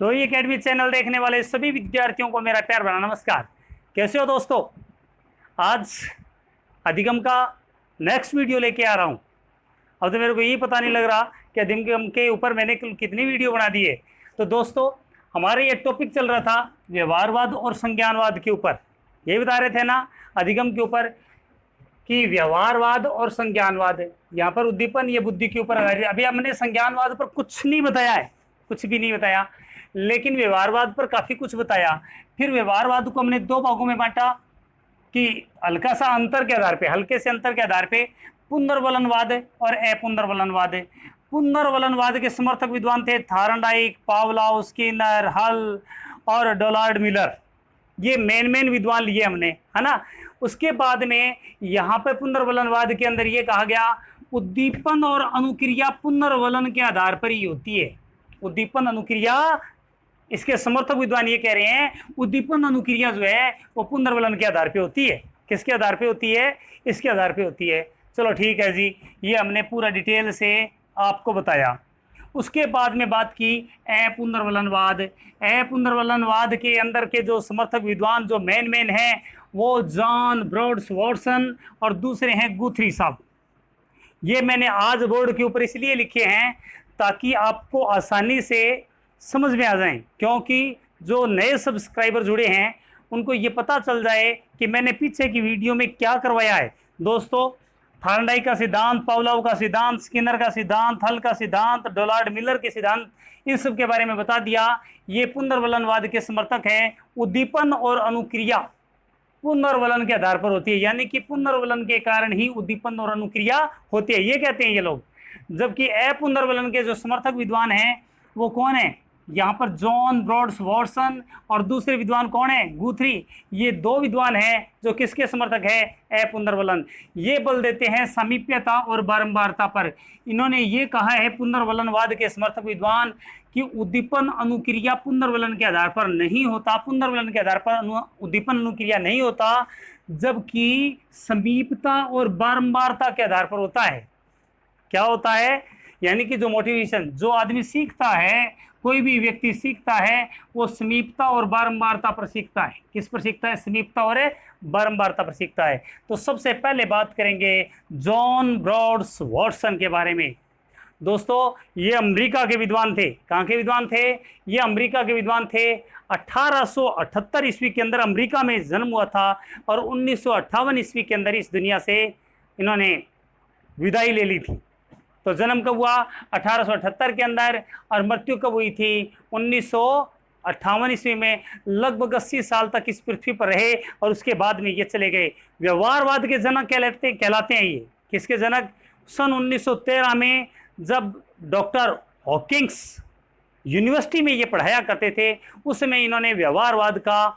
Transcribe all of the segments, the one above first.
तो ये academy channel देखने वाले सभी विद्यार्थियों को मेरा प्यार भरा नमस्कार। कैसे हो दोस्तों? आज अधिगम का नेक्स्ट वीडियो लेके आ रहा हूँ। अब तो मेरे को ये पता नहीं लग रहा कि अधिगम के ऊपर मैंने कितनी वीडियो बना दी है। तो दोस्तों, हमारे ये टॉपिक चल रहा था व्यवहारवाद और संज्ञानवाद के ऊपर। ये बता रहे थे ना अधिगम के ऊपर कि व्यवहारवाद और संज्ञानवाद है, यहाँ पर उद्दीपन ये बुद्धि के ऊपर आधारित है। अभी हमने संज्ञानवाद पर कुछ नहीं बताया है, कुछ भी नहीं बताया, लेकिन व्यवहारवाद पर काफ़ी कुछ बताया। फिर व्यवहारवाद को हमने दो भागों में बांटा कि हल्का सा अंतर के आधार पे, हल्के से अंतर के आधार पे पुनर्वलनवाद और अपुनर्वलनवाद है। पुनर्वलनवाद के समर्थक विद्वान थे थार्नडाइक, पावलोव, स्किनर, हल और डोनाल्ड मिलर। ये मेन विद्वान लिए हमने, है ना। उसके बाद में यहाँ पर पुनर्वलनवाद के अंदर ये कहा गया उद्दीपन और अनुक्रिया पुनर्वलन के आधार पर ही होती है। उद्दीपन अनुक्रिया, इसके समर्थक विद्वान ये कह रहे हैं उद्दीपन अनुक्रिया जो है वो पुनर्वलन के आधार पे होती है। किसके आधार पे होती है? इसके आधार पे होती है। चलो ठीक है जी, ये हमने पूरा डिटेल से आपको बताया। उसके बाद में बात की अपुनर्वलनवाद। अपुनर्वलनवाद के अंदर के जो समर्थक विद्वान जो मेन हैं वो जॉन ब्रॉड्स वॉटसन और दूसरे हैं गुथरी साहब। ये मैंने आज बोर्ड के ऊपर इसलिए लिखे हैं ताकि आपको आसानी से समझ में आ जाएं, क्योंकि जो नए सब्सक्राइबर जुड़े हैं उनको ये पता चल जाए कि मैंने पीछे की वीडियो में क्या करवाया है। दोस्तों, थार्नडाइक का सिद्धांत, पावलोव का सिद्धांत, स्किनर का सिद्धांत, हल का सिद्धांत, डोनाल्ड मिलर के सिद्धांत, इन सब के बारे में बता दिया। ये पुनर्वलनवाद के समर्थक हैं। उद्दीपन और अनुक्रिया पुनर्वलन के आधार पर होती है, यानी कि पुनर्वलन के कारण ही उद्दीपन और अनुक्रिया होती है, ये कहते हैं ये लोग। जबकि अपुनर्वलन के जो समर्थक विद्वान हैं वो कौन है? यहाँ पर जॉन ब्रॉड्स वॉटसन और दूसरे विद्वान कौन है? गुथरी। ये दो विद्वान हैं जो किसके समर्थक है? अपुनर्वलन। ये बल देते हैं समीप्यता और बारंबारता पर। इन्होंने ये कहा है पुनर्वलनवाद के समर्थक विद्वान कि उद्दीपन अनुक्रिया पुनर्वलन के आधार पर नहीं होता, पुनर्वलन के आधार पर उद्दीपन अनुक्रिया नहीं होता, जबकि समीपता और बारंबारता के आधार पर होता है। क्या होता है? यानी कि जो मोटिवेशन, जो आदमी सीखता है, कोई भी व्यक्ति सीखता है, वो समीपता और बारंबारता पर सीखता है। किस पर सीखता है? समीपता और बारंबारता पर सीखता है। तो सबसे पहले बात करेंगे जॉन ब्रॉड्स वॉटसन के बारे में। दोस्तों, ये अमेरिका के विद्वान थे। कहाँ के विद्वान थे? ये अमेरिका के विद्वान थे। 1878 ईस्वी के अंदर अमेरिका में जन्म हुआ था और 1958 ईस्वी के अंदर इस दुनिया से इन्होंने विदाई ले ली थी। तो जन्म कब हुआ? 1878 के अंदर, और मृत्यु कब हुई थी? 1958 ईस्वी में। लगभग 80 साल तक इस पृथ्वी पर रहे और उसके बाद में ये चले गए। व्यवहारवाद के जनक कहलाते हैं ये। किसके जनक? सन 1913 में जब डॉक्टर हॉकिंग्स यूनिवर्सिटी में ये पढ़ाया करते थे, उस समय इन्होंने व्यवहारवाद का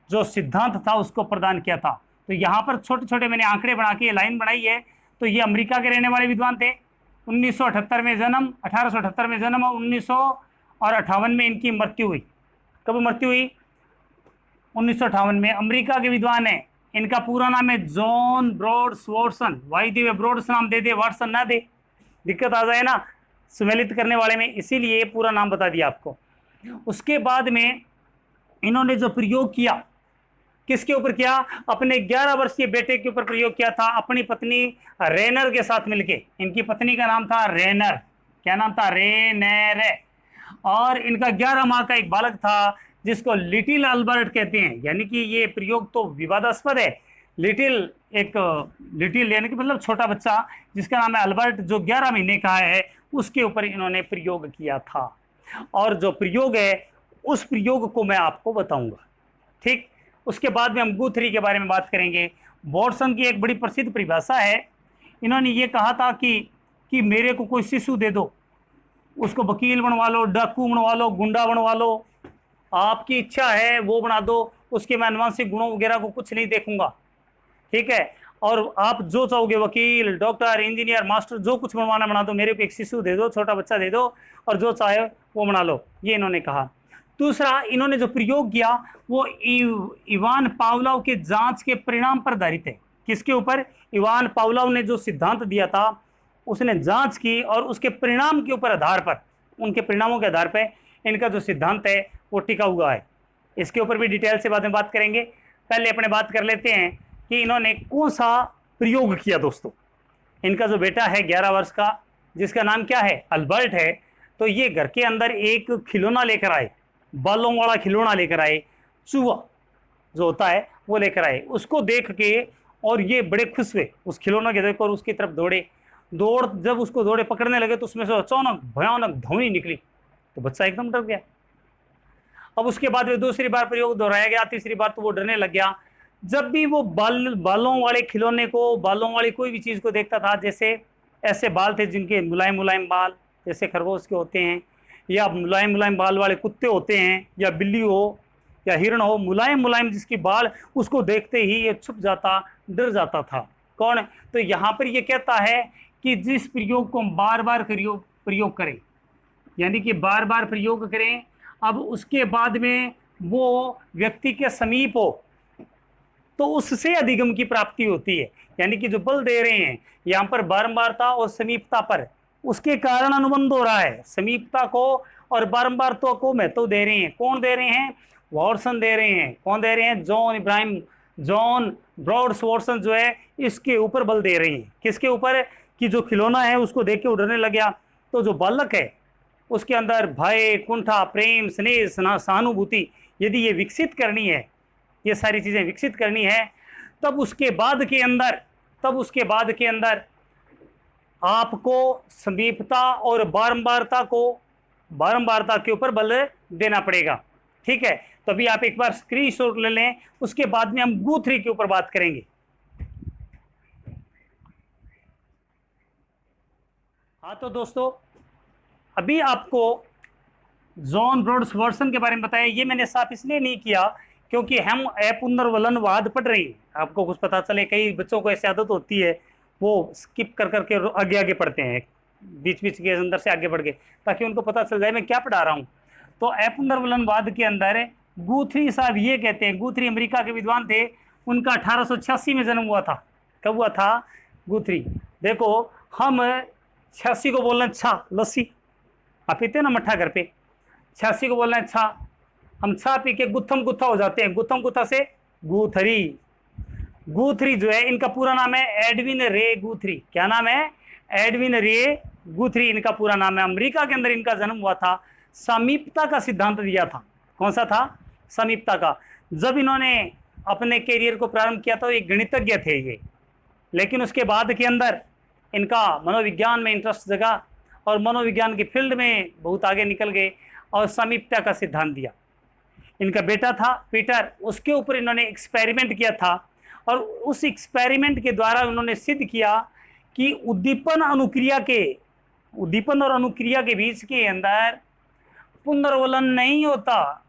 जो सिद्धांत था उसको प्रदान किया था। तो यहाँ पर छोटे छोटे मैंने आंकड़े बना के लाइन बनाई है। तो ये अमेरिका के रहने वाले विद्वान थे। 1978 में जन्म, 1878 में जन्म और 1958 में इनकी मृत्यु हुई। कब मृत्यु हुई? 1958 में। अमेरिका के विद्वान है। इनका पूरा नाम है जॉन ब्रॉड्स वॉटसन। वाई दिए ब्रॉड्स नाम दे दे, वाटसन ना दे, दिक्कत आ जाए ना सुमेलित करने वाले में, इसीलिए पूरा नाम बता दिया आपको। उसके बाद में इन्होंने जो प्रयोग किया, किसके ऊपर किया? अपने 11 वर्षीय बेटे के ऊपर प्रयोग किया था, अपनी पत्नी रेनर के साथ मिलके। इनकी पत्नी का नाम था रेनर। क्या नाम था? रेनर। और इनका 11 माह का एक बालक था जिसको लिटिल अल्बर्ट कहते हैं। यानी कि ये प्रयोग तो विवादास्पद है। लिटिल यानी कि मतलब छोटा बच्चा जिसका नाम है अल्बर्ट, जो 11 महीने का है, उसके ऊपर इन्होंने प्रयोग किया था। और जो प्रयोग है उस प्रयोग को मैं आपको बताऊंगा, ठीक। उसके बाद में हम गुथरी के बारे में बात करेंगे। वॉटसन की एक बड़ी प्रसिद्ध परिभाषा है। इन्होंने ये कहा था कि मेरे को कोई शिशु दे दो, उसको वकील बनवा लो, डाकू बनवा लो, गुंडा बनवा लो, आपकी इच्छा है वो बना दो, उसके मैं अनुवांशिक गुणों वगैरह को कुछ नहीं देखूंगा, ठीक है। और आप जो चाहोगे, वकील, डॉक्टर, इंजीनियर, मास्टर, जो कुछ बनवाना बना दो, मेरे को एक शिशु दे दो, छोटा बच्चा दे दो, और जो चाहे वो बना लो, ये इन्होंने कहा। दूसरा, इन्होंने जो प्रयोग किया वो इवान पावलोव के जांच के परिणाम पर आधारित है। किसके ऊपर? इवान पावलोव ने जो सिद्धांत दिया था उसने जांच की और उसके परिणाम के ऊपर आधार पर, उनके परिणामों के आधार पर इनका जो सिद्धांत है वो टिका हुआ है। इसके ऊपर भी डिटेल से बाद में बात करेंगे। पहले अपने बात कर लेते हैं कि इन्होंने कौन सा प्रयोग किया। दोस्तों, इनका जो बेटा है 11 वर्ष का, जिसका नाम क्या है, अल्बर्ट है, तो ये घर के अंदर एक खिलौना लेकर आए, बालों वाला खिलौना लेकर आए, चूहा जो होता है वो लेकर आए। उसको देख के और ये बड़े खुश हुए, उस खिलौना के देखकर उसकी तरफ दौड़े। जब उसको दौड़े पकड़ने लगे तो उसमें से अचानक भयानक ध्वनि निकली, तो बच्चा एकदम डर गया। अब उसके बाद में दूसरी बार प्रयोग दोहराया गया, तीसरी बार तो वो डरने लग गया। जब भी वो बालों वाले खिलौने को, बालों वाली कोई भी चीज़ को देखता था, जैसे ऐसे बाल थे जिनके मुलायम मुलायम बाल जैसे खरगोश के होते हैं, या मुलायम मुलायम बाल वाले कुत्ते होते हैं, या बिल्ली हो या हिरण हो, मुलायम मुलायम जिसकी बाल, उसको देखते ही ये छुप जाता, डर जाता था। कौन? तो यहाँ पर ये कहता है कि जिस प्रयोग को हम बार बार प्रयोग करें, यानी कि बार बार प्रयोग करें, अब उसके बाद में वो व्यक्ति के समीप हो, तो उससे अधिगम की प्राप्ति होती है। यानी कि जो बल दे रहे हैं यहाँ पर बारंबारता और समीपता पर, उसके कारण अनुबंध हो रहा है। समीपता को और बारंबारता को महत्व दे रहे हैं। कौन दे रहे हैं? वॉटसन दे रहे हैं। कौन दे रहे हैं? जॉन ब्रॉड्स वॉटसन जो है इसके ऊपर बल दे रही हैं। किसके ऊपर? कि जो खिलौना है उसको देख के उड़ने लग गया, तो जो बालक है उसके अंदर भय, कुंठा, प्रेम, स्नेह, सहानुभूति, यदि ये विकसित करनी है, ये सारी चीज़ें विकसित करनी है, तब उसके बाद के अंदर आपको समीपता और बारंबारता के ऊपर बल देना पड़ेगा। ठीक है, तो अभी आप एक बार स्क्रीनशॉट ले लें, उसके बाद में हम गुथरी के ऊपर बात करेंगे। हाँ, तो दोस्तों अभी आपको जॉन ब्रॉड्स वॉटसन के बारे में बताया। ये मैंने साफ इसलिए नहीं किया क्योंकि हम पुनर्वलनवाद पढ़ रहे हैं, आपको कुछ पता चले। कई बच्चों को ऐसी आदत होती है, वो स्किप कर करके आगे आगे पढ़ते हैं, बीच बीच के अंदर से आगे बढ़ गए, ताकि उनको पता चल जाए मैं क्या पढ़ा रहा हूँ। तो पुनर्वलनवाद के अंदर गुथरी साहब ये कहते हैं, गुथरी अमेरिका के विद्वान थे, उनका 1886 में जन्म हुआ था। कब हुआ था? गुथरी। देखो, हम 86 को बोल रहे हैं छा, लस्सी आप पीते हैं ना मट्ठा घर पे, 86 को बोल रहे हैं छा, हम छा पी के गुत्थम गुत्था हो जाते हैं, गुत्थम गुत्था से गुथरी। गुथरी जो है, इनका पूरा नाम है एडविन रे गुथरी। क्या नाम है? एडविन रे गुथरी इनका पूरा नाम है। अमेरिका के अंदर इनका जन्म हुआ था। समीपता का सिद्धांत दिया था। कौन सा था? समीपता का। जब इन्होंने अपने कैरियर को प्रारंभ किया तो एक गणितज्ञ थे ये, लेकिन उसके बाद के अंदर इनका मनोविज्ञान में इंटरेस्ट जगा और मनोविज्ञान की फील्ड में बहुत आगे निकल गए और समीपता का सिद्धांत दिया। इनका बेटा था पीटर, उसके ऊपर इन्होंने एक्सपेरिमेंट किया था और उस एक्सपेरिमेंट के द्वारा उन्होंने सिद्ध किया कि उद्दीपन और अनुक्रिया के बीच के अंदर पुनर्वलन नहीं होता,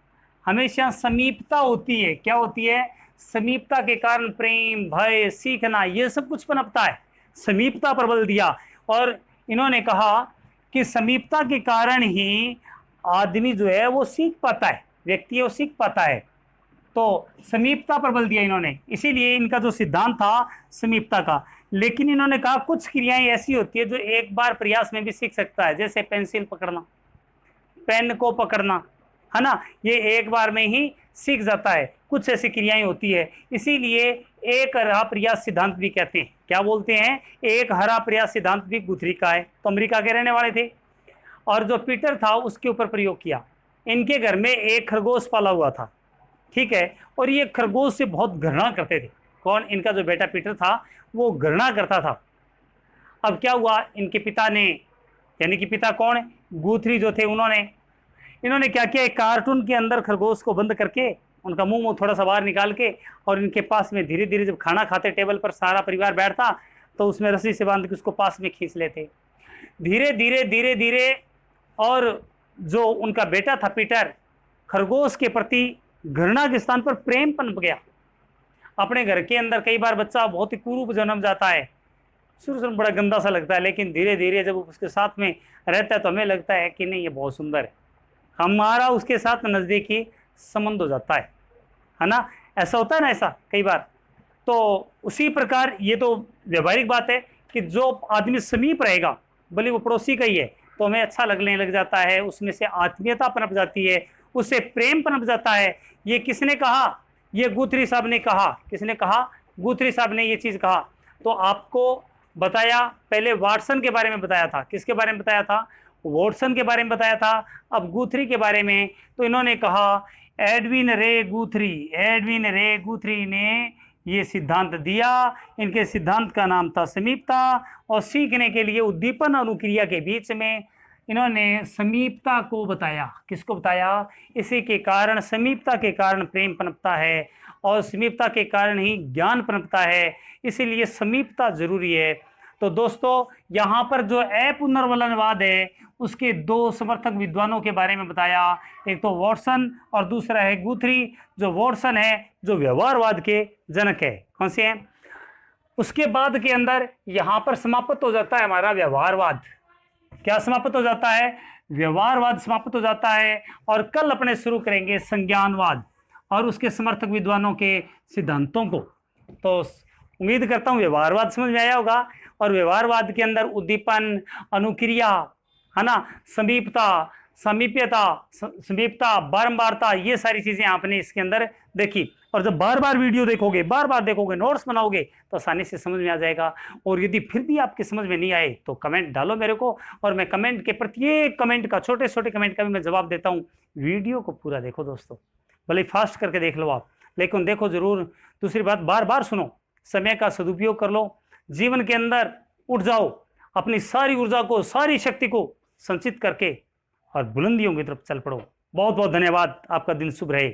हमेशा समीपता होती है। क्या होती है? समीपता के कारण प्रेम, भय, सीखना, ये सब कुछ पनपता है। समीपता पर बल दिया और इन्होंने कहा कि समीपता के कारण ही आदमी जो है वो सीख पाता है, व्यक्ति वो सीख पाता है। तो समीपता पर बल दिया इन्होंने, इसीलिए इनका जो सिद्धांत था समीपता का। लेकिन इन्होंने कहा कुछ क्रियाएं ऐसी होती है जो एक बार प्रयास में भी सीख सकता है, जैसे पेंसिल पकड़ना, पेन को पकड़ना, है ना, ये एक बार में ही सीख जाता है। कुछ ऐसी क्रियाएं होती है, इसीलिए एक हरा प्रयास सिद्धांत भी कहते हैं। क्या बोलते हैं? एक हरा प्रयास सिद्धांत भी गुथरी का है। तो अमेरिका के रहने वाले थे और जो पीटर था उसके ऊपर प्रयोग किया। इनके घर में एक खरगोश पाला हुआ था, ठीक है, और ये खरगोश से बहुत घृणा करते थे। कौन? इनका जो बेटा पीटर था वो घृणा करता था। अब क्या हुआ, इनके पिता ने, यानी कि पिता कौन? गुथरी जो थे, इन्होंने क्या किया, एक कार्टून के अंदर खरगोश को बंद करके उनका मुंह थोड़ा सा बाहर निकाल के, और इनके पास में धीरे धीरे जब खाना खाते टेबल पर सारा परिवार बैठता तो उसमें रस्सी से बांध के उसको पास में खींच लेते। धीरे धीरे और जो उनका बेटा था पीटर, खरगोश के प्रति घृणा के स्थान पर प्रेम पनप गया। अपने घर के अंदर कई बार बच्चा बहुत ही कुरूप जन्म जाता है, शुरू से बड़ा गंदा सा लगता है, लेकिन धीरे धीरे जब उसके साथ में रहता है तो हमें लगता है कि नहीं ये बहुत सुंदर है, हमारा उसके साथ नज़दीकी संबंध हो जाता है ना। ऐसा होता है ना, ऐसा कई बार। तो उसी प्रकार ये तो व्यवहारिक बात है कि जो आदमी समीप रहेगा, भले वो पड़ोसी का ही है, तो हमें अच्छा लगने लग जाता है, उसमें से आत्मीयता पनप जाती है, उससे प्रेम पनप जाता है। ये किसने कहा? ये गुथरी साहब ने कहा। किसने कहा? गुथरी साहब ने ये चीज़ कहा। तो आपको बताया, पहले वाटसन के बारे में बताया था। किसके बारे में बताया था? वॉटसन के बारे में बताया था। अब गुथरी के बारे में तो इन्होंने कहा, एडविन रे गुथरी ने ये सिद्धांत दिया। इनके सिद्धांत का नाम था समीपता, और सीखने के लिए उद्दीपन और अनुक्रिया के बीच में इन्होंने समीपता को बताया। किसको बताया? इसी के कारण, समीपता के कारण प्रेम पनपता है, और समीपता के कारण ही ज्ञान पनपता है, इसीलिए समीपता जरूरी है। तो दोस्तों, यहाँ पर जो अपुनर्वलनवाद है उसके दो समर्थक विद्वानों के बारे में बताया, एक तो वॉटसन और दूसरा है गुथरी। जो वॉटसन है जो व्यवहारवाद के जनक है। कौन से हैं? उसके बाद के अंदर यहाँ पर समाप्त हो जाता है हमारा व्यवहारवाद। क्या समाप्त हो जाता है? व्यवहारवाद समाप्त हो जाता है। और कल अपने शुरू करेंगे संज्ञानवाद और उसके समर्थक विद्वानों के सिद्धांतों को। तो उम्मीद करता हूँ व्यवहारवाद समझ में आया होगा। और व्यवहारवाद के अंदर उद्दीपन, अनुक्रिया, है ना, समीपता, समीप्यता, समीपता, बारंबारता, ये सारी चीजें आपने इसके अंदर देखी। और जब बार बार वीडियो देखोगे, बार बार देखोगे, नोट्स बनाओगे, तो आसानी से समझ में आ जाएगा। और यदि फिर भी आपके समझ में नहीं आए तो कमेंट डालो मेरे को, और मैं कमेंट के प्रत्येक कमेंट का, छोटे छोटे कमेंट का भी मैं जवाब देता हूँ। वीडियो को पूरा देखो दोस्तों, भले फास्ट करके देख लो आप, लेकिन देखो जरूर। दूसरी बात, बार बार सुनो, समय का सदुपयोग कर लो, जीवन के अंदर उठ जाओ, अपनी सारी ऊर्जा को, सारी शक्ति को संचित करके और बुलंदियों की तरफ चल पड़ो। बहुत बहुत धन्यवाद। आपका दिन शुभ रहे।